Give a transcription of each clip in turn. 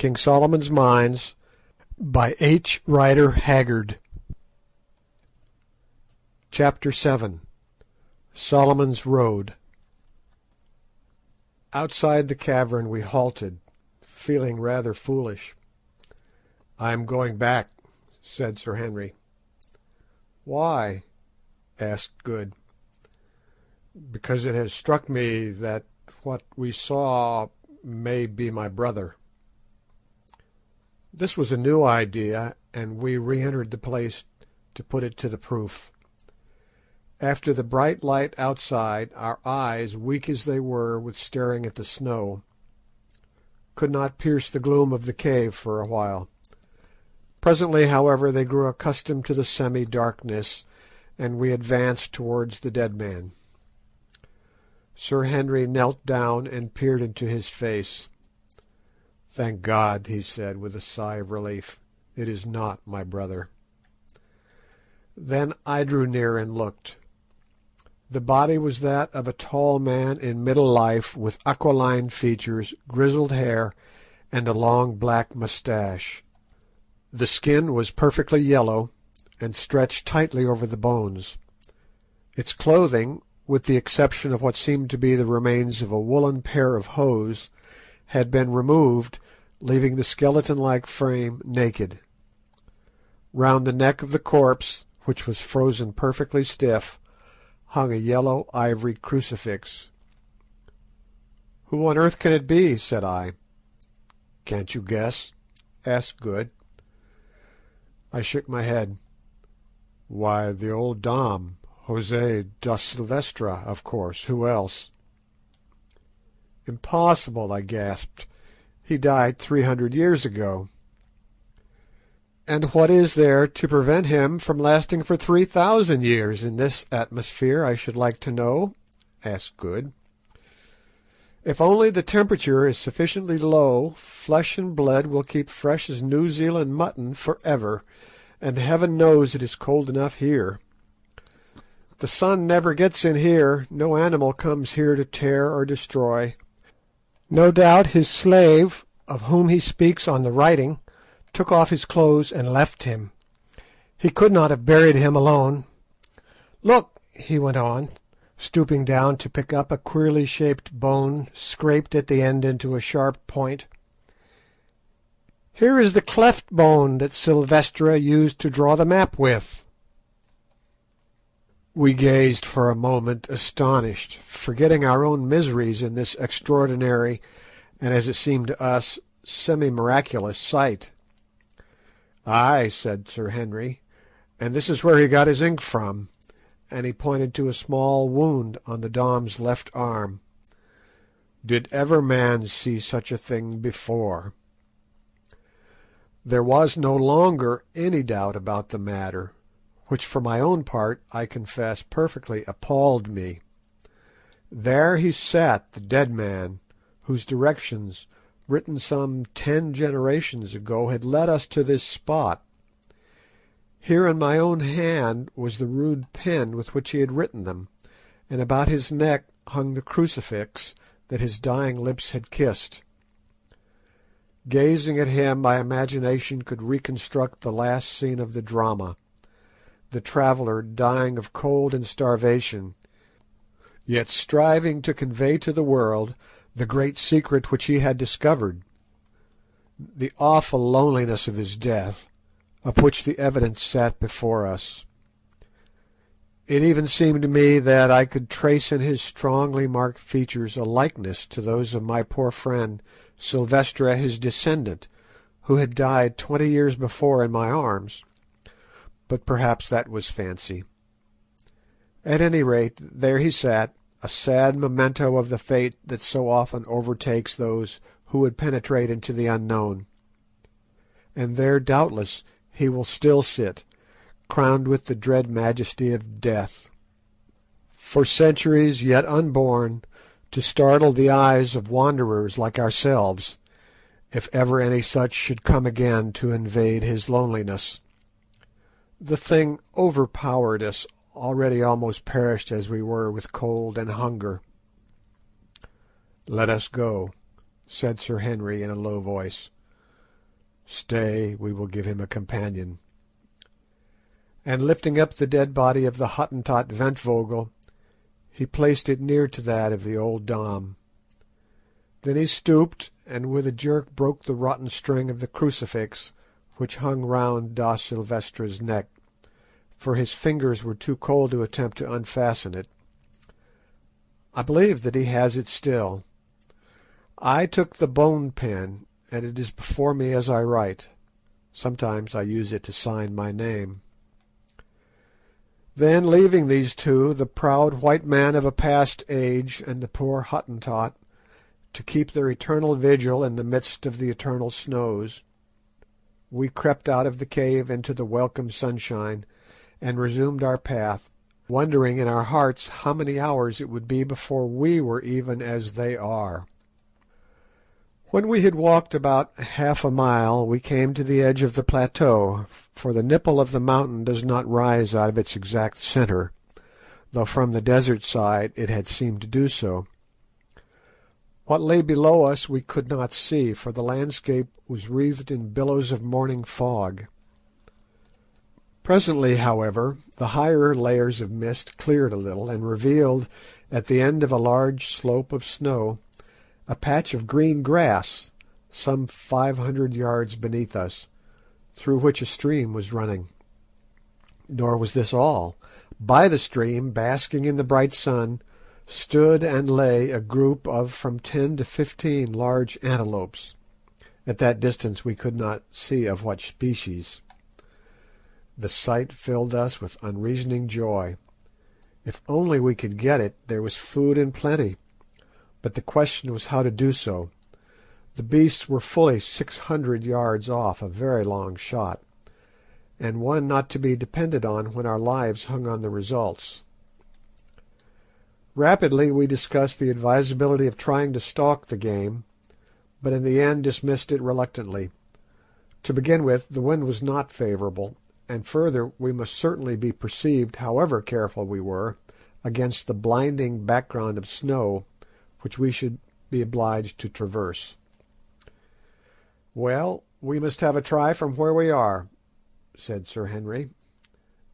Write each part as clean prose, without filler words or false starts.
King Solomon's Mines by H. Rider Haggard. Chapter 7. Solomon's Road. Outside the cavern we halted, feeling rather foolish. "I am going back," said Sir Henry. "Why?" asked Good. "Because it has struck me that what we saw may be my brother." This was a new idea, and we re-entered the place to put it to the proof. After the bright light outside, our eyes, weak as they were with staring at the snow, could not pierce the gloom of the cave for a while. Presently, however, they grew accustomed to the semi-darkness, and we advanced towards the dead man. Sir Henry knelt down and peered into his face. "Thank God," he said, with a sigh of relief, "it is not my brother." Then I drew near and looked. The body was that of a tall man in middle life, with aquiline features, grizzled hair, and a long black moustache. The skin was perfectly yellow, and stretched tightly over the bones. Its clothing, with the exception of what seemed to be the remains of a woollen pair of hose, had been removed, leaving the skeleton-like frame naked. Round the neck of the corpse, which was frozen perfectly stiff, hung a yellow ivory crucifix. "Who on earth can it be?" said I. "Can't you guess?" asked Good. I shook my head. "Why, the old Dom, José da Silvestra, of course. Who else?" "Impossible," I gasped. "He died 300 years ago." "And what is there to prevent him from lasting for 3,000 years in this atmosphere, I should like to know?" asked Good. "If only the temperature is sufficiently low, flesh and blood will keep fresh as New Zealand mutton for ever, and heaven knows it is cold enough here. The sun never gets in here, no animal comes here to tear or destroy. No doubt his slave, of whom he speaks on the writing, took off his clothes and left him. He could not have buried him alone. Look," he went on, stooping down to pick up a queerly shaped bone scraped at the end into a sharp point. "Here is the cleft bone that Silvestra used to draw the map with." We gazed for a moment astonished, forgetting our own miseries in this extraordinary, and as it seemed to us, semi-miraculous sight. "Ay," said Sir Henry, "and this is where he got his ink from," and he pointed to a small wound on the Dom's left arm. "Did ever man see such a thing before?" There was no longer any doubt about the matter, which for my own part, I confess, perfectly appalled me. There he sat, the dead man, whose directions, written some 10 generations ago, had led us to this spot. Here in my own hand was the rude pen with which he had written them, and about his neck hung the crucifix that his dying lips had kissed. Gazing at him, my imagination could reconstruct the last scene of the drama, the traveller dying of cold and starvation, yet striving to convey to the world the great secret which he had discovered, the awful loneliness of his death, of which the evidence sat before us. It even seemed to me that I could trace in his strongly marked features a likeness to those of my poor friend Silvestra, his descendant, who had died 20 years before in my arms, but perhaps that was fancy. At any rate, there he sat, a sad memento of the fate that so often overtakes those who would penetrate into the unknown. And there, doubtless, he will still sit, crowned with the dread majesty of death, for centuries yet unborn, to startle the eyes of wanderers like ourselves, if ever any such should come again to invade his loneliness. The thing overpowered us, already almost perished as we were with cold and hunger. "Let us go," said Sir Henry in a low voice. Stay, we will give him a companion." And lifting up the dead body of the Hottentot Ventvogel, he placed it near to that of the old Dom. Then he stooped, and with a jerk broke the rotten string of the crucifix which hung round Da Silvestra's neck, for his fingers were too cold to attempt to unfasten it. I believe that he has it still. I took the bone pen, and it is before me as I write. Sometimes I use it to sign my name. Then, leaving these two, the proud white man of a past age and the poor Hottentot, to keep their eternal vigil in the midst of the eternal snows, we crept out of the cave into the welcome sunshine, and resumed our path, wondering in our hearts how many hours it would be before we were even as they are. When we had walked about half a mile, we came to the edge of the plateau, for the nipple of the mountain does not rise out of its exact centre, though from the desert side it had seemed to do so. What lay below us we could not see, for the landscape was wreathed in billows of morning fog. Presently, however, the higher layers of mist cleared a little, and revealed, at the end of a large slope of snow, a patch of green grass, some 500 yards beneath us, through which a stream was running. Nor was this all. By the stream, basking in the bright sun, stood and lay a group of from 10 to 15 large antelopes. At that distance we could not see of what species. The sight filled us with unreasoning joy. If only we could get it, there was food in plenty. But the question was how to do so. The beasts were fully 600 yards off, a very long shot, and one not to be depended on when our lives hung on the results. Rapidly we discussed the advisability of trying to stalk the game, but in the end dismissed it reluctantly. To begin with, the wind was not favourable, and further, we must certainly be perceived, however careful we were, against the blinding background of snow which we should be obliged to traverse. "Well, we must have a try from where we are," said Sir Henry.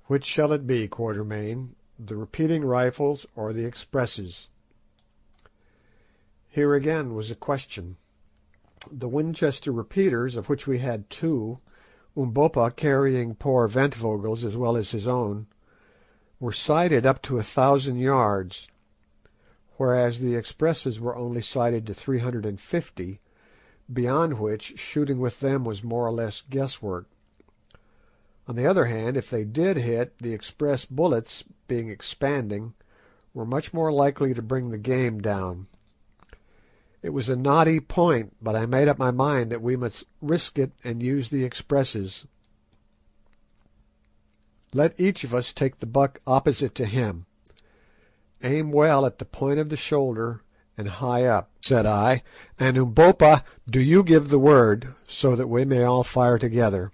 "Which shall it be, Quatermain, the repeating rifles or the expresses?" Here again was a question. The Winchester repeaters, of which we had two, Umbopa carrying poor Ventvögel's as well as his own, were sighted up to 1,000 yards, whereas the expresses were only sighted to 350, beyond which shooting with them was more or less guesswork. On the other hand, if they did hit, the express bullets, being expanding, were much more likely to bring the game down. It was a knotty point, but I made up my mind that we must risk it and use the expresses. "Let each of us take the buck opposite to him. Aim well at the point of the shoulder and high up," said I, "and Umbopa, do you give the word, so that we may all fire together."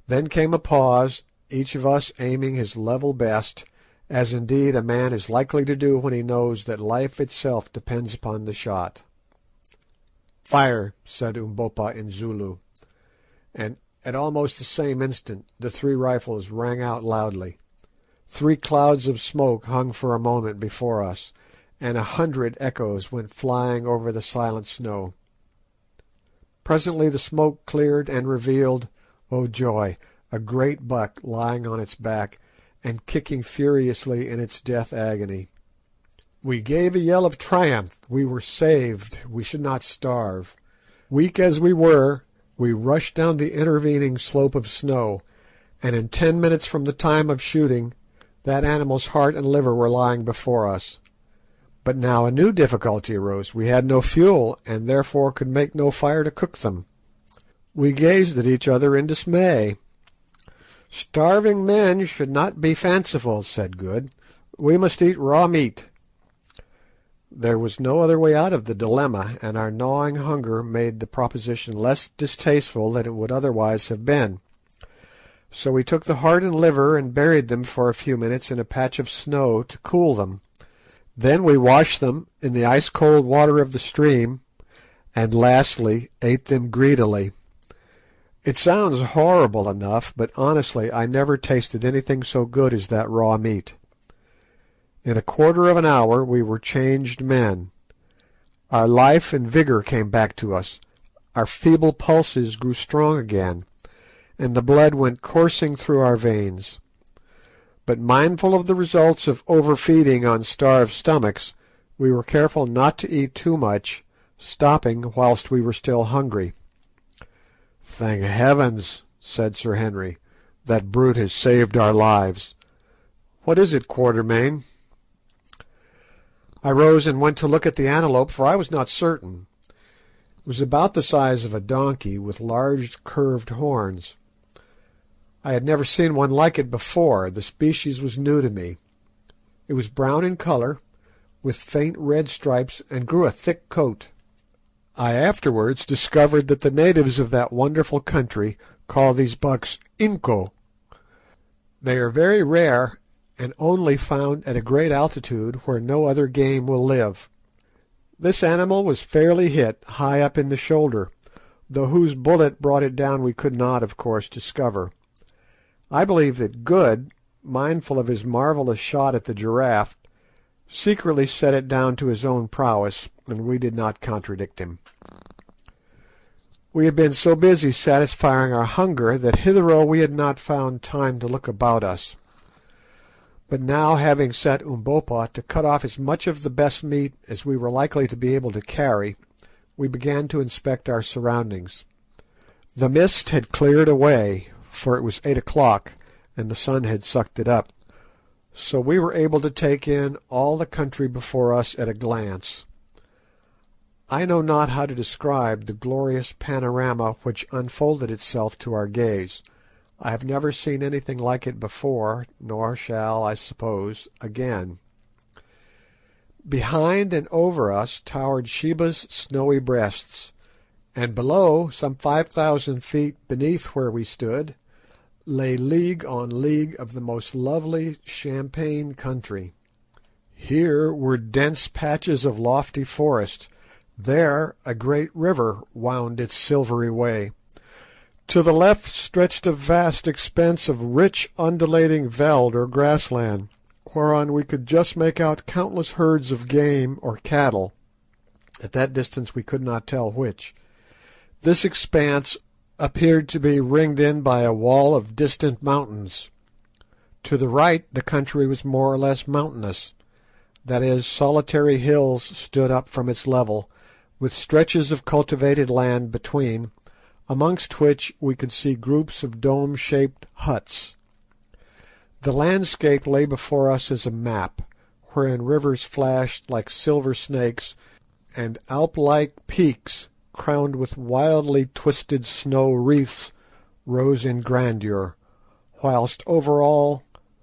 Then came a pause, each of us aiming his level best, as indeed a man is likely to do when he knows that life itself depends upon the shot. "Fire," said Umbopa in Zulu, and at almost the same instant the three rifles rang out loudly. 3 clouds of smoke hung for a moment before us, and 100 echoes went flying over the silent snow. Presently the smoke cleared and revealed, oh joy, a great buck lying on its back and kicking furiously in its death agony. We gave a yell of triumph. We were saved. We should not starve. Weak as we were, we rushed down the intervening slope of snow, and in 10 minutes from the time of shooting, that animal's heart and liver were lying before us. But now a new difficulty arose. We had no fuel, and therefore could make no fire to cook them. We gazed at each other in dismay. "Starving men should not be fanciful," said Good. "We must eat raw meat." There was no other way out of the dilemma, and our gnawing hunger made the proposition less distasteful than it would otherwise have been. So we took the heart and liver and buried them for a few minutes in a patch of snow to cool them. Then we washed them in the ice-cold water of the stream, and lastly ate them greedily. It sounds horrible enough, but honestly I never tasted anything so good as that raw meat. In a quarter of an hour we were changed men. Our life and vigour came back to us, our feeble pulses grew strong again, and the blood went coursing through our veins. But mindful of the results of overfeeding on starved stomachs, we were careful not to eat too much, stopping whilst we were still hungry. "Thank heavens," said Sir Henry, "that brute has saved our lives. What is it, Quatermain?" I rose and went to look at the antelope, for I was not certain. It was about the size of a donkey, with large curved horns. I had never seen one like it before. The species was new to me. It was brown in colour, with faint red stripes, and grew a thick coat. I afterwards discovered that the natives of that wonderful country call these bucks inco. They are very rare, and only found at a great altitude where no other game will live. This animal was fairly hit, high up in the shoulder, though whose bullet brought it down we could not, of course, discover. I believe that Good, mindful of his marvellous shot at the giraffe, secretly set it down to his own prowess, and we did not contradict him. We had been so busy satisfying our hunger that hitherto we had not found time to look about us. But now, having set Umbopa to cut off as much of the best meat as we were likely to be able to carry, we began to inspect our surroundings. The mist had cleared away, for it was 8 o'clock, and the sun had sucked it up, so we were able to take in all the country before us at a glance. I know not how to describe the glorious panorama which unfolded itself to our gaze. I have never seen anything like it before, nor shall, I suppose, again. Behind and over us towered Sheba's snowy breasts, and below, some 5,000 feet beneath where we stood, lay league on league of the most lovely champaign country. Here were dense patches of lofty forest, there a great river wound its silvery way. To the left stretched a vast expanse of rich undulating veld or grassland, whereon we could just make out countless herds of game or cattle. At that distance we could not tell which. This expanse appeared to be ringed in by a wall of distant mountains. To the right the country was more or less mountainous, that is, solitary hills stood up from its level, with stretches of cultivated land between, amongst which we could see groups of dome-shaped huts. The landscape lay before us as a map, wherein rivers flashed like silver snakes, and Alp-like peaks, crowned with wildly twisted snow wreaths, rose in grandeur, whilst over all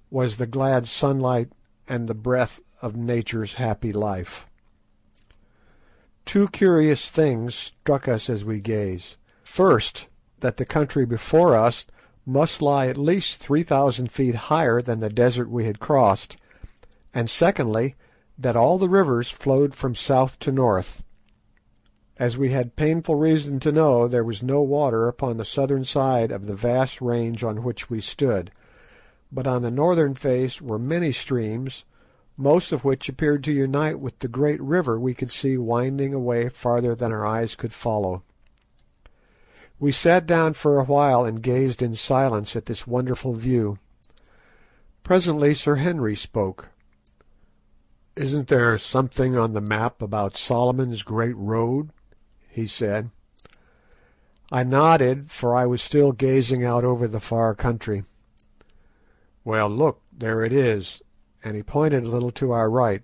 was the glad sunlight and the breath of nature's happy life. Two curious things struck us as we gazed. First, that the country before us must lie at least 3,000 feet higher than the desert we had crossed, and secondly, that all the rivers flowed from south to north. As we had painful reason to know, there was no water upon the southern side of the vast range on which we stood, but on the northern face were many streams, most of which appeared to unite with the great river we could see winding away farther than our eyes could follow. We sat down for a while and gazed in silence at this wonderful view. Presently Sir Henry spoke. "Isn't there something on the map about Solomon's Great Road?" he said. I nodded, for I was still gazing out over the far country. "Well, look, there it is," and he pointed a little to our right.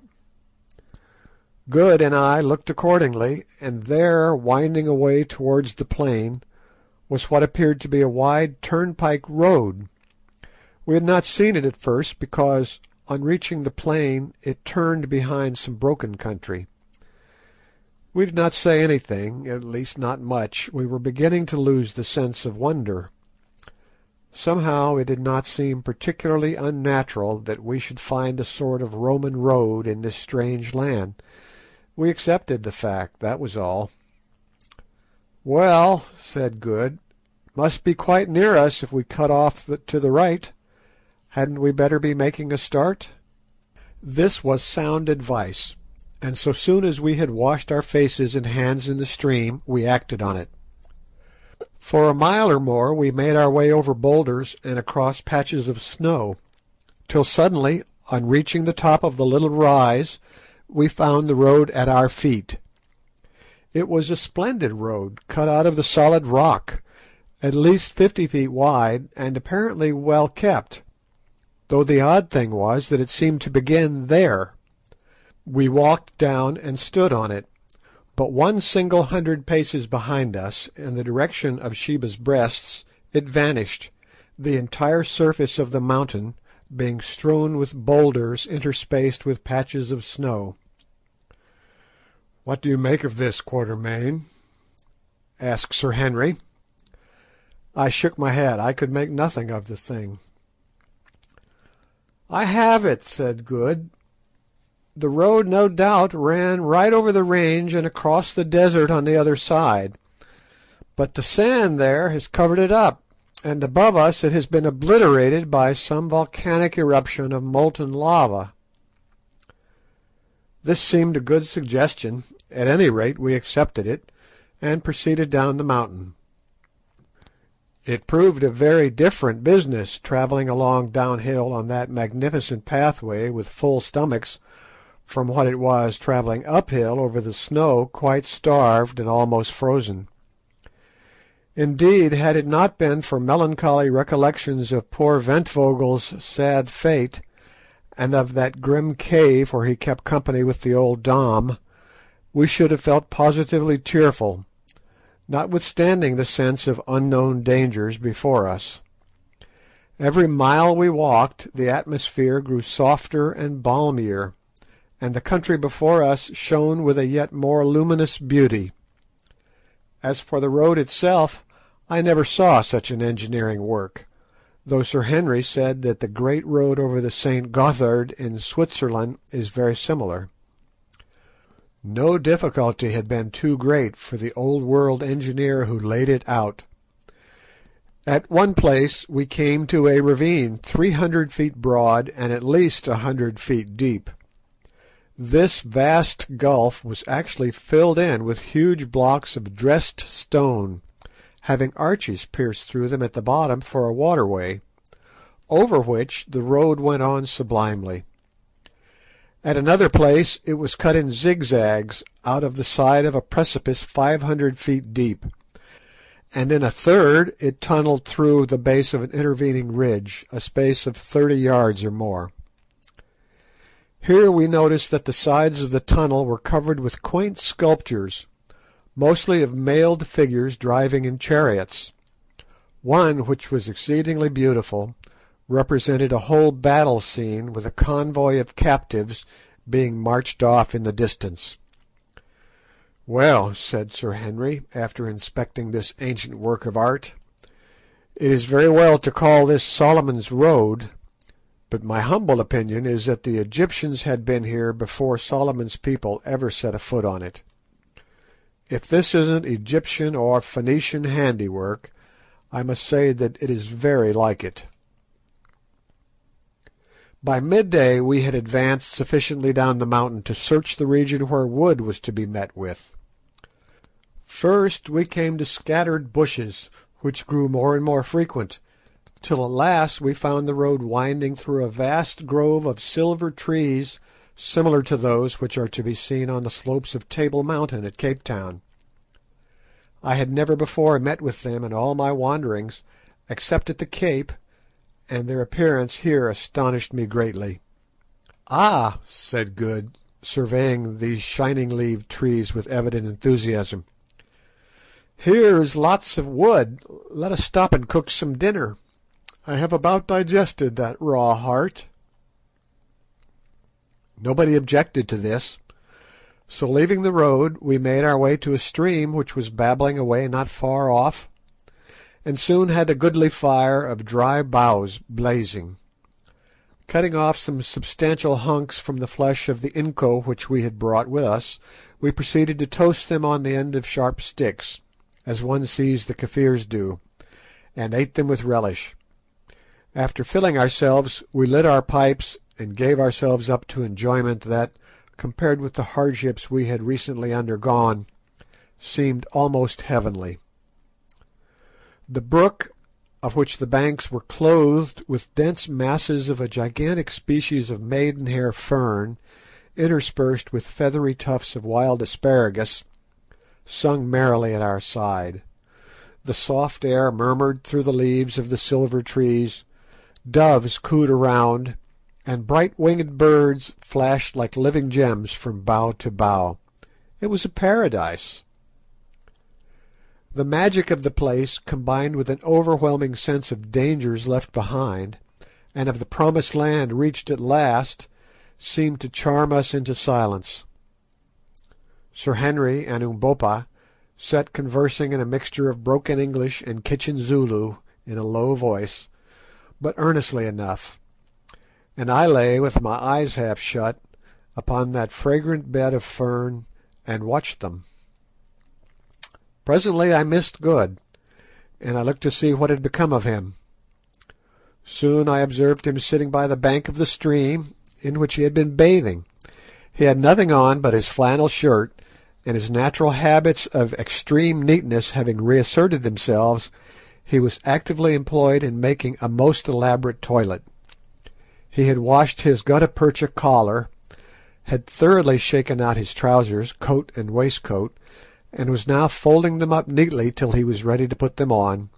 Good and I looked accordingly, and there, winding away towards the plain, was what appeared to be a wide turnpike road. We had not seen it at first, because, on reaching the plain, it turned behind some broken country. We did not say anything, at least not much. We were beginning to lose the sense of wonder. Somehow it did not seem particularly unnatural that we should find a sort of Roman road in this strange land. We accepted the fact, that was all. "Well," said Good, Must be quite near us if we cut off to the right. Hadn't we better be making a start?" This was sound advice, and so soon as we had washed our faces and hands in the stream, we acted on it. For a mile or more we made our way over boulders and across patches of snow, till suddenly, on reaching the top of the little rise, we found the road at our feet. It was a splendid road, cut out of the solid rock, at least 50 feet wide, and apparently well kept, though the odd thing was that it seemed to begin there. We walked down and stood on it, but one single 100 paces behind us, in the direction of Sheba's Breasts, it vanished, the entire surface of the mountain being strewn with boulders interspaced with patches of snow. "What do you make of this, Quatermain?" asked Sir Henry. I shook my head. I could make nothing of the thing. "I have it," said Good. "The road no doubt ran right over the range and across the desert on the other side, but the sand there has covered it up, and above us it has been obliterated by some volcanic eruption of molten lava." This seemed a good suggestion. At any rate, we accepted it, and proceeded down the mountain. It proved a very different business, travelling along downhill on that magnificent pathway with full stomachs, from what it was travelling uphill over the snow quite starved and almost frozen. Indeed, had it not been for melancholy recollections of poor Ventvogel's sad fate, and of that grim cave where he kept company with the old Dom, we should have felt positively cheerful, notwithstanding the sense of unknown dangers before us. Every mile we walked the atmosphere grew softer and balmier, and the country before us shone with a yet more luminous beauty. As for the road itself, I never saw such an engineering work, though Sir Henry said that the great road over the St. Gothard in Switzerland is very similar. No difficulty had been too great for the old world engineer who laid it out. At one place we came to a ravine 300 feet broad and at least 100 feet deep. This vast gulf was actually filled in with huge blocks of dressed stone, having arches pierced through them at the bottom for a waterway, over which the road went on sublimely. At another place it was cut in zigzags out of the side of a precipice 500 feet deep, and in a third it tunnelled through the base of an intervening ridge, a space of 30 yards or more. Here we noticed that the sides of the tunnel were covered with quaint sculptures, mostly of mailed figures driving in chariots. One, which was exceedingly beautiful, represented a whole battle scene with a convoy of captives being marched off in the distance. "Well," said Sir Henry, after inspecting this ancient work of art, "it is very well to call this Solomon's Road, but my humble opinion is that the Egyptians had been here before Solomon's people ever set a foot on it. If this isn't Egyptian or Phoenician handiwork, I must say that it is very like it." By midday we had advanced sufficiently down the mountain to search the region where wood was to be met with. First we came to scattered bushes, which grew more and more frequent, till at last we found the road winding through a vast grove of silver trees similar to those which are to be seen on the slopes of Table Mountain at Cape Town. I had never before met with them in all my wanderings, except at the Cape, and their appearance here astonished me greatly. "Ah," said Good, surveying these shining-leaved trees with evident enthusiasm, "here is lots of wood. Let us stop and cook some dinner. I have about digested that raw heart." Nobody objected to this, so leaving the road we made our way to a stream which was babbling away not far off, and soon had a goodly fire of dry boughs blazing. Cutting off some substantial hunks from the flesh of the inco which we had brought with us, we proceeded to toast them on the end of sharp sticks, as one sees the Kafirs do, and ate them with relish. After filling ourselves, we lit our pipes and gave ourselves up to enjoyment that, compared with the hardships we had recently undergone, seemed almost heavenly. The brook, of which the banks were clothed with dense masses of a gigantic species of maidenhair fern, interspersed with feathery tufts of wild asparagus, sung merrily at our side. The soft air murmured through the leaves of the silver trees, doves cooed around, and bright-winged birds flashed like living gems from bough to bough. It was a paradise. The magic of the place, combined with an overwhelming sense of dangers left behind, and of the promised land reached at last, seemed to charm us into silence. Sir Henry and Umbopa sat conversing in a mixture of broken English and kitchen Zulu in a low voice, but earnestly enough, and I lay with my eyes half shut upon that fragrant bed of fern and watched them. Presently I missed Good, and I looked to see what had become of him. Soon I observed him sitting by the bank of the stream in which he had been bathing. He had nothing on but his flannel shirt, and his natural habits of extreme neatness having reasserted themselves, he was actively employed in making a most elaborate toilet. He had washed his gutta percha collar, had thoroughly shaken out his trousers, coat and waistcoat, and was now folding them up neatly till he was ready to put them on,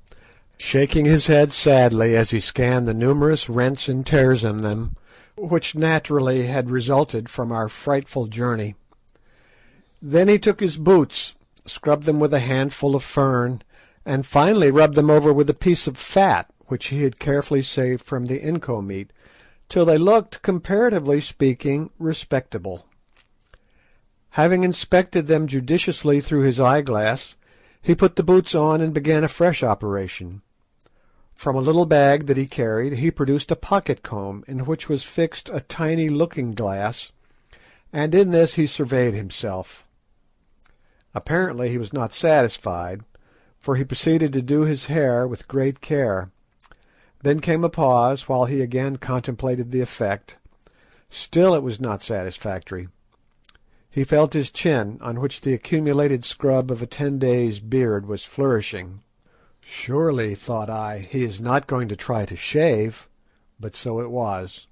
shaking his head sadly as he scanned the numerous rents and tears in them, which naturally had resulted from our frightful journey. Then he took his boots, scrubbed them with a handful of fern, and finally rubbed them over with a piece of fat which he had carefully saved from the inco meat, till they looked, comparatively speaking, respectable. Having inspected them judiciously through his eyeglass, he put the boots on and began a fresh operation. From a little bag that he carried he produced a pocket-comb in which was fixed a tiny looking-glass, and in this he surveyed himself. Apparently he was not satisfied, for he proceeded to do his hair with great care. Then came a pause while he again contemplated the effect. Still it was not satisfactory. He felt his chin, on which the accumulated scrub of a 10 days' beard was flourishing. Surely, thought I, he is not going to try to shave, but so it was.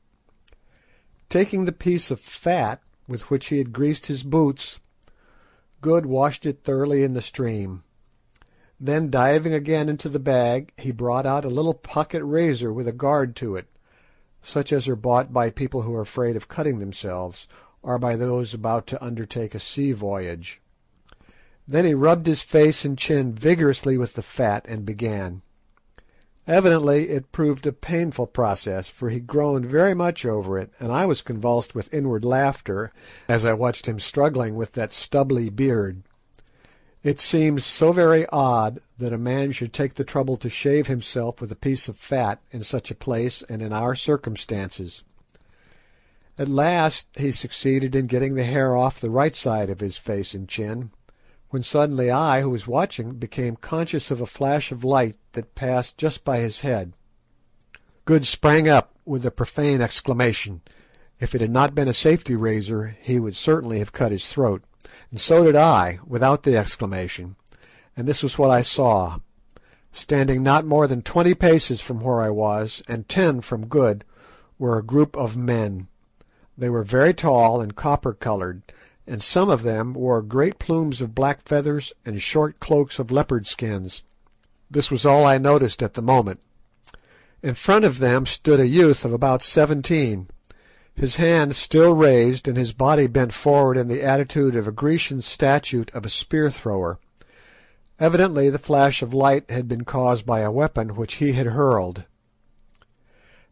Taking the piece of fat with which he had greased his boots, Good washed it thoroughly in the stream. Then diving again into the bag, he brought out a little pocket razor with a guard to it, such as are bought by people who are afraid of cutting themselves, or by those about to undertake a sea voyage. Then he rubbed his face and chin vigorously with the fat and began. Evidently it proved a painful process, for he groaned very much over it, and I was convulsed with inward laughter as I watched him struggling with that stubbly beard. It seems so very odd that a man should take the trouble to shave himself with a piece of fat in such a place and in our circumstances. At last he succeeded in getting the hair off the right side of his face and chin, when suddenly I, who was watching, became conscious of a flash of light that passed just by his head. Good sprang up with a profane exclamation. If it had not been a safety razor he would certainly have cut his throat, and so did I, without the exclamation, and this was what I saw. Standing not more than 20 paces from where I was, and 10 from Good, were a group of men. They were very tall and copper-coloured, and some of them wore great plumes of black feathers and short cloaks of leopard skins. This was all I noticed at the moment. In front of them stood a youth of about 17, his hand still raised and his body bent forward in the attitude of a Grecian statue of a spear-thrower. Evidently the flash of light had been caused by a weapon which he had hurled.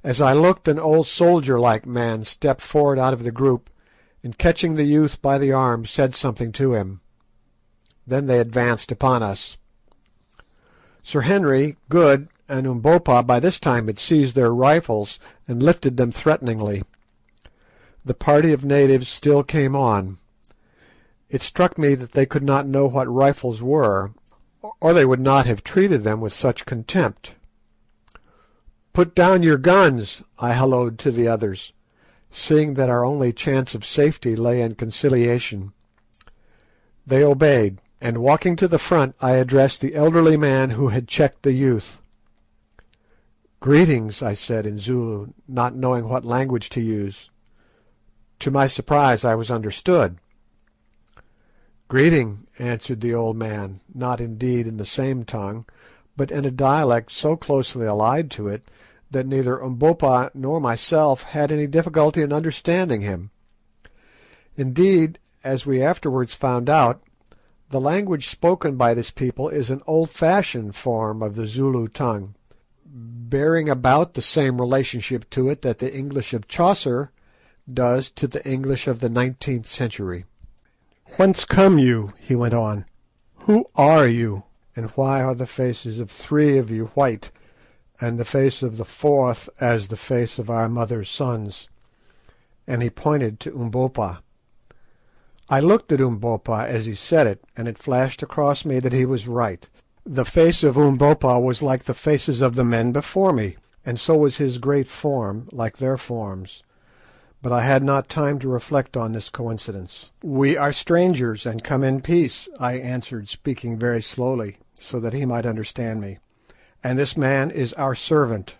As I looked, an old soldier-like man stepped forward out of the group, and catching the youth by the arm said something to him. Then they advanced upon us. Sir Henry, Good, and Umbopa by this time had seized their rifles and lifted them threateningly. The party of natives still came on. It struck me that they could not know what rifles were, or they would not have treated them with such contempt. "Put down your guns," I halloed to the others, seeing that our only chance of safety lay in conciliation. They obeyed, and walking to the front I addressed the elderly man who had checked the youth. "Greetings," I said in Zulu, not knowing what language to use. To my surprise I was understood. "Greeting," answered the old man, not indeed in the same tongue, but in a dialect so closely allied to it that neither Umbopa nor myself had any difficulty in understanding him. Indeed, as we afterwards found out, the language spoken by this people is an old-fashioned form of the Zulu tongue, bearing about the same relationship to it that the English of Chaucer does to the English of the 19th century. "Whence come you?" he went on. "Who are you? And why are the faces of three of you white, and the face of the fourth as the face of our mother's sons?" And he pointed to Umbopa. I looked at Umbopa as he said it, and it flashed across me that he was right. The face of Umbopa was like the faces of the men before me, and so was his great form like their forms. But I had not time to reflect on this coincidence. "We are strangers and come in peace," I answered, speaking very slowly, so that he might understand me, "and this man is our servant."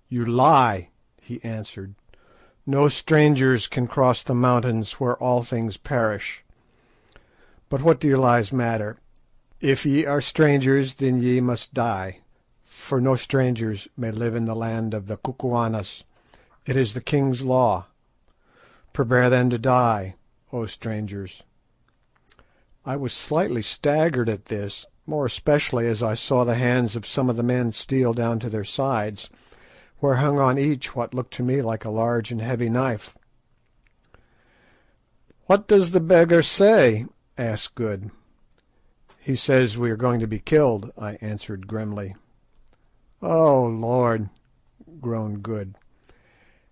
"You lie," he answered. "No strangers can cross the mountains where all things perish. But what do your lies matter? If ye are strangers, then ye must die, for no strangers may live in the land of the Kukuanas. It is the king's law. Prepare then to die, O strangers." I was slightly staggered at this, more especially as I saw the hands of some of the men steal down to their sides, where hung on each what looked to me like a large and heavy knife. "What does the beggar say?" asked Good. "He says we are going to be killed," I answered grimly. "Oh, Lord," groaned Good.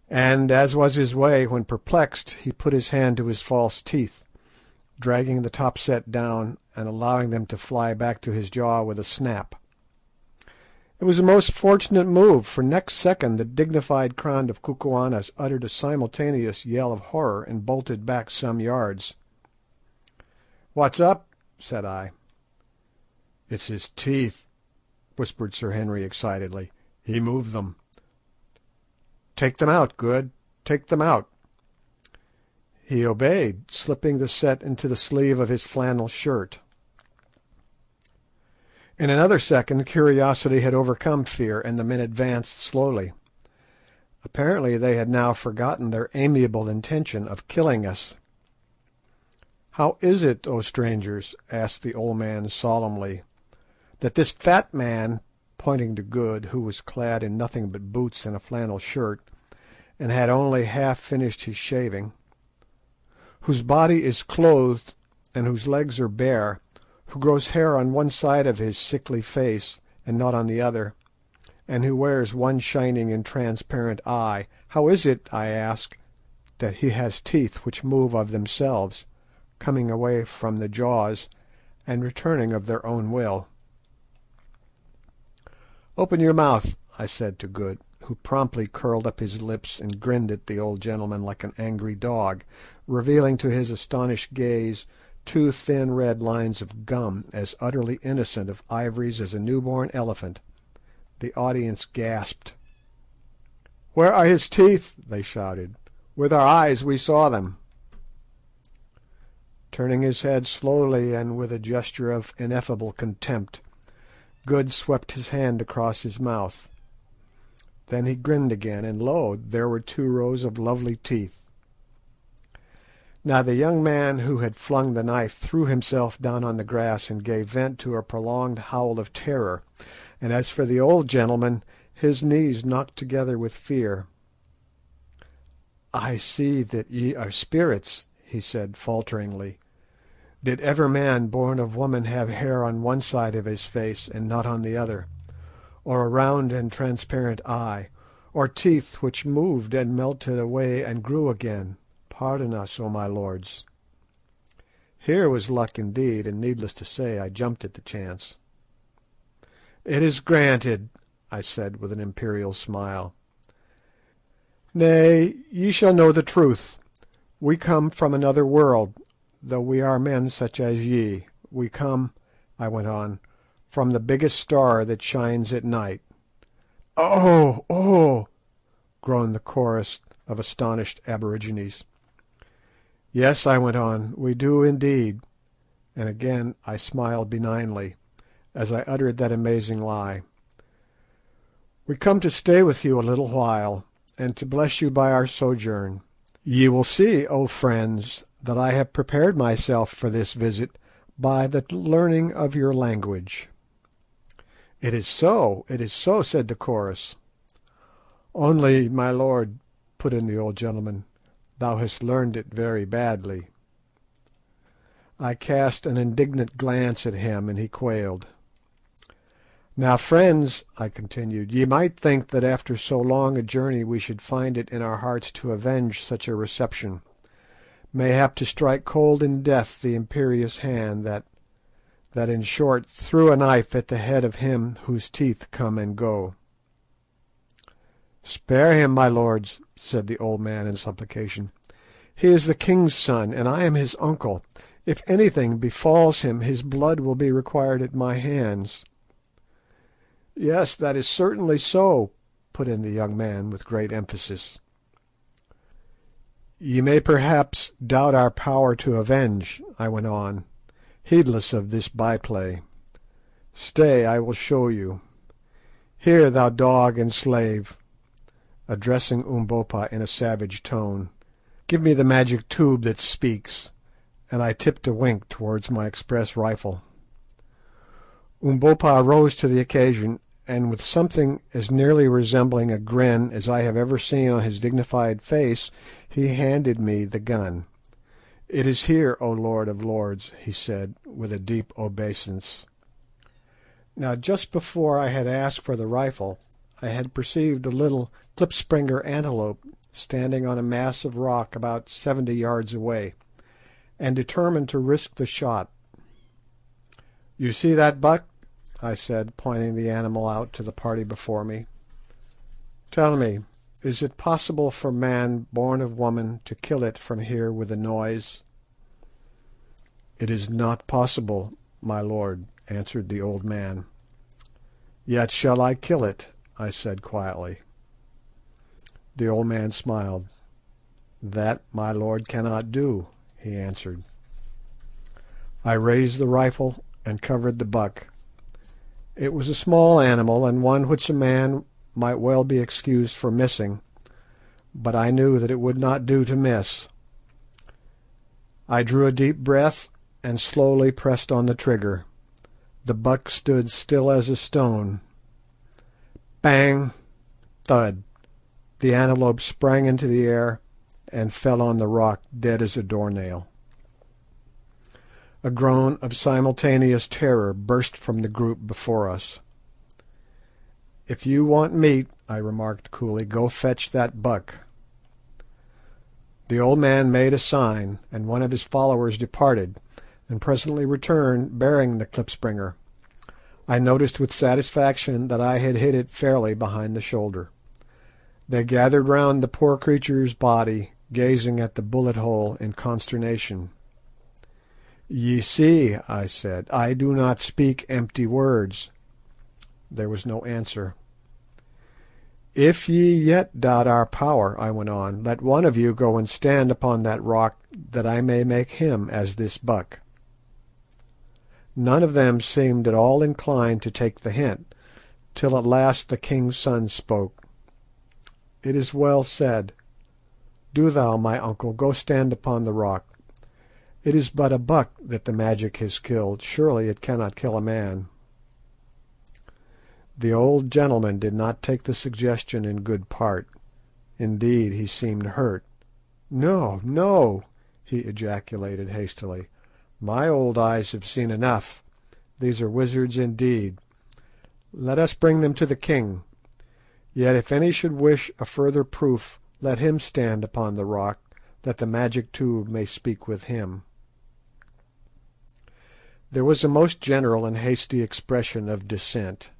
And, as was his way when perplexed, he put his hand to his false teeth, dragging the top set down and allowing them to fly back to his jaw with a snap. It was a most fortunate move, for next second the dignified crowd of Kukuanas uttered a simultaneous yell of horror and bolted back some yards. "What's up?" said I. "It's his teeth," whispered Sir Henry excitedly. "He moved them. Take them out, Good, take them out." He obeyed, slipping the set into the sleeve of his flannel shirt. In another second curiosity had overcome fear, and the men advanced slowly. Apparently they had now forgotten their amiable intention of killing us. "How is it, O strangers," asked the old man solemnly, "that this fat man," pointing to Good, who was clad in nothing but boots and a flannel shirt, and had only half finished his shaving, "whose body is clothed and whose legs are bare, who grows hair on one side of his sickly face and not on the other, and who wears one shining and transparent eye, how is it, I ask, that he has teeth which move of themselves, coming away from the jaws and returning of their own will?" "Open your mouth," I said to Good, who promptly curled up his lips and grinned at the old gentleman like an angry dog, revealing to his astonished gaze two thin red lines of gum as utterly innocent of ivories as a newborn elephant. The audience gasped. "Where are his teeth?" they shouted. "With our eyes we saw them." Turning his head slowly and with a gesture of ineffable contempt, Good swept his hand across his mouth. Then he grinned again, and lo! there were two rows of lovely teeth. Now the young man who had flung the knife threw himself down on the grass and gave vent to a prolonged howl of terror, and as for the old gentleman, his knees knocked together with fear. "I see that ye are spirits," he said falteringly. "Did ever man born of woman have hair on one side of his face and not on the other, or a round and transparent eye, or teeth which moved and melted away and grew again? Pardon us, O my lords." Here was luck indeed, and needless to say I jumped at the chance. "It is granted," I said with an imperial smile. "Nay, ye shall know the truth. We come from another world, though we are men such as ye. We come," I went on, "from the biggest star that shines at night." "Oh! Oh!" groaned the chorus of astonished aborigines. "Yes," I went on, "we do indeed," and again I smiled benignly as I uttered that amazing lie. "We come to stay with you a little while, and to bless you by our sojourn. Ye will see, O friends, that I have prepared myself for this visit by the learning of your language." "It is so, it is so," said the chorus. "Only, my lord," put in the old gentleman, "thou hast learned it very badly." I cast an indignant glance at him, and he quailed. "Now, friends," I continued, "ye might think that after so long a journey we should find it in our hearts to avenge such a reception, mayhap to strike cold in death the imperious hand that in short threw a knife at the head of him whose teeth come and go." "Spare him, my lords," said the old man in supplication. "He is the king's son, and I am his uncle. If anything befalls him, his blood will be required at my hands." "Yes, that is certainly so," put in the young man with great emphasis. "Ye may perhaps doubt our power to avenge," I went on, heedless of this by-play. "Stay, I will show you. Here, thou dog and slave," addressing Umbopa in a savage tone, "give me the magic tube that speaks," and I tipped a wink towards my express rifle. Umbopa rose to the occasion, and with something as nearly resembling a grin as I have ever seen on his dignified face, he handed me the gun. "It is here, O Lord of Lords," he said, with a deep obeisance. Now, just before I had asked for the rifle, I had perceived a little klipspringer antelope standing on a mass of rock about 70 yards away, and determined to risk the shot. "You see that buck?" I said, pointing the animal out to the party before me. "Tell me, is it possible for man born of woman to kill it from here with a noise?" "It is not possible, my lord," answered the old man. "Yet shall I kill it," I said quietly. The old man smiled. "That my lord cannot do," he answered. I raised the rifle and covered the buck. It was a small animal, and one which a man might well be excused for missing, but I knew that it would not do to miss. I drew a deep breath and slowly pressed on the trigger. The buck stood still as a stone. Bang! Thud! The antelope sprang into the air and fell on the rock dead as a doornail. A groan of simultaneous terror burst from the group before us. "If you want meat," I remarked coolly, "go fetch that buck." The old man made a sign, and one of his followers departed, and presently returned bearing the klipspringer. I noticed with satisfaction that I had hit it fairly behind the shoulder. They gathered round the poor creature's body, gazing at the bullet hole in consternation. "Ye see," I said, "I do not speak empty words." There was no answer. "If ye yet doubt our power," I went on, "let one of you go and stand upon that rock, that I may make him as this buck." None of them seemed at all inclined to take the hint, till at last the king's son spoke. "It is well said. Do thou, my uncle, go stand upon the rock. It is but a buck that the magic has killed. Surely it cannot kill a man." The old gentleman did not take the suggestion in good part. Indeed, he seemed hurt. "No, no," he ejaculated hastily. "My old eyes have seen enough. These are wizards indeed. Let us bring them to the king. Yet if any should wish a further proof, let him stand upon the rock, that the magic tube may speak with him." There was a most general and hasty expression of dissent.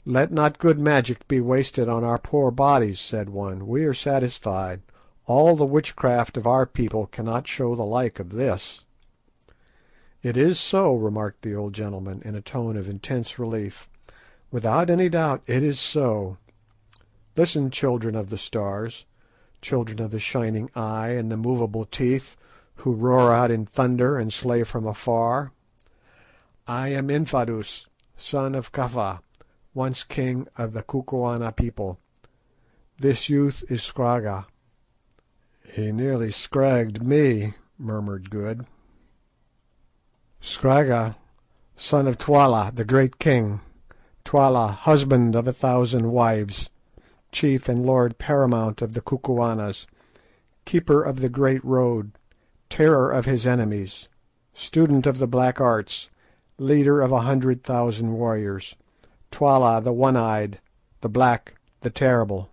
Let not good magic be wasted on our poor bodies, said one. We are satisfied. All the witchcraft of our people cannot show the like of this. It is so, remarked the old gentleman, in a tone of intense relief. Without any doubt it is so. Listen, children of the stars, children of the shining eye and the movable teeth, who roar out in thunder and slay from afar. I am Infadoos, son of Kafa, once king of the Kukuana people. This youth is Scragga. He nearly scragged me, murmured Good. Scragga, son of Twala, the great king. Twala, husband of 1,000 wives, chief and lord paramount of the Kukuanas, keeper of the great road, terror of his enemies, student of the black arts, leader of 100,000 warriors. Twala, the one-eyed, the black, the terrible.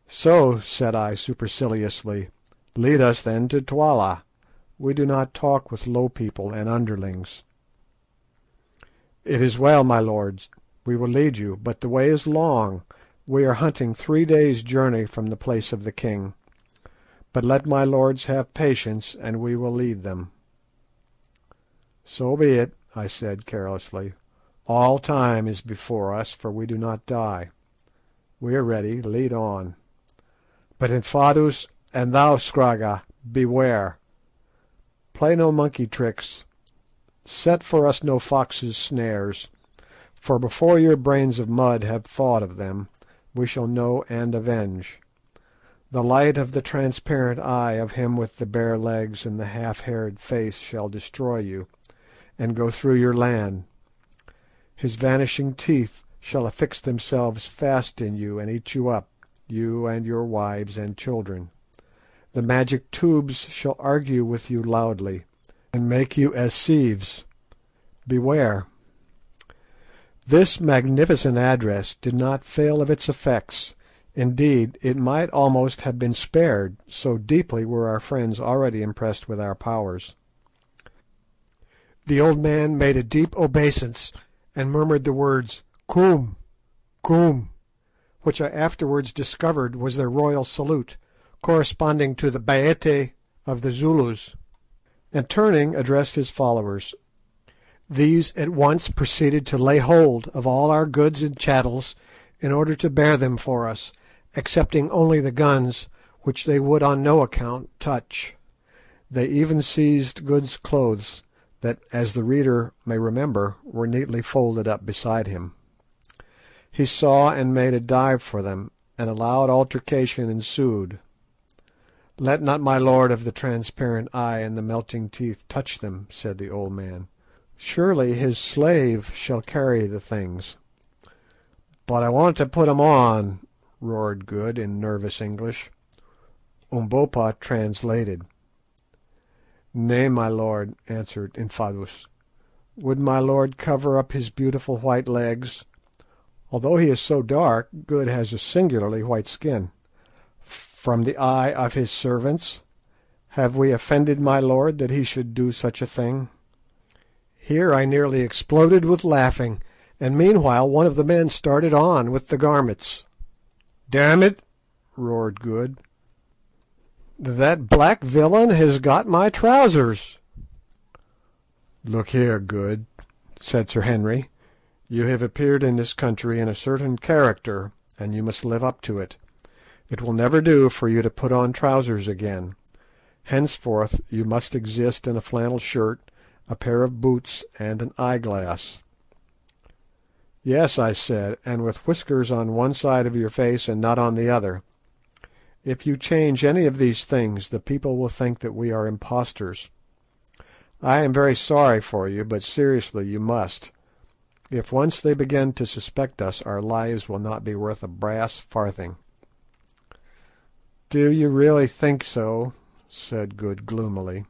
So, said I superciliously, lead us then to Twala. We do not talk with low people and underlings. It is well, my lords, we will lead you, but the way is long. We are hunting 3 days' journey from the place of the king. But let my lords have patience, and we will lead them. So be it, I said carelessly. All time is before us, for we do not die. We are ready, lead on. But Infadoos, and thou, Scragga, beware. Play no monkey tricks. Set for us no fox's snares, for before your brains of mud have thought of them, we shall know and avenge. The light of the transparent eye of him with the bare legs and the half-haired face shall destroy you, and go through your land. His vanishing teeth shall affix themselves fast in you and eat you up, you and your wives and children. The magic tubes shall argue with you loudly, and make you as sieves. Beware. This magnificent address did not fail of its effects. Indeed, it might almost have been spared, so deeply were our friends already impressed with our powers. The old man made a deep obeisance, and murmured the words "Koom, Koom," which I afterwards discovered was their royal salute, corresponding to the Baete of the Zulus, and turning addressed his followers. These at once proceeded to lay hold of all our goods and chattels in order to bear them for us, excepting only the guns, which they would on no account touch. They even seized Good's clothes, that, as the reader may remember, were neatly folded up beside him. He saw and made a dive for them, and a loud altercation ensued. "Let not my lord of the transparent eye and the melting teeth touch them," said the old man. "Surely his slave shall carry the things." "But I want to put 'em on," roared Good in nervous English. Umbopa translated. "Nay, my lord," answered Infadoos. "Would my lord cover up his beautiful white legs? Although he is so dark, Good has a singularly white skin. From the eye of his servants? Have we offended my lord that he should do such a thing?" Here I nearly exploded with laughing, and meanwhile one of the men started on with the garments. "Damn it!" roared Good. "That black villain has got my trousers." "Look here, Good," said Sir Henry, "you have appeared in this country in a certain character, and you must live up to it. It will never do for you to put on trousers again. Henceforth you must exist in a flannel shirt, a pair of boots, and an eyeglass." "Yes," I said, "and with whiskers on one side of your face and not on the other. If you change any of these things, the people will think that we are impostors. I am very sorry for you, but seriously you must. If once they begin to suspect us, our lives will not be worth a brass farthing." "Do you really think so?" said Good gloomily.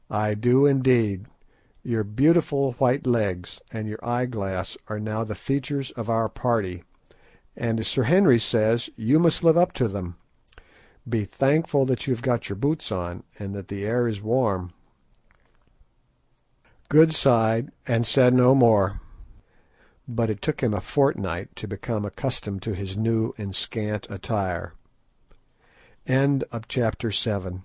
"I do indeed. Your beautiful white legs and your eyeglass are now the features of our party, and as Sir Henry says, you must live up to them. Be thankful that you have got your boots on, and that the air is warm." Good sighed and said no more. but it took him a fortnight to become accustomed to his new and scant attire. End of chapter 7.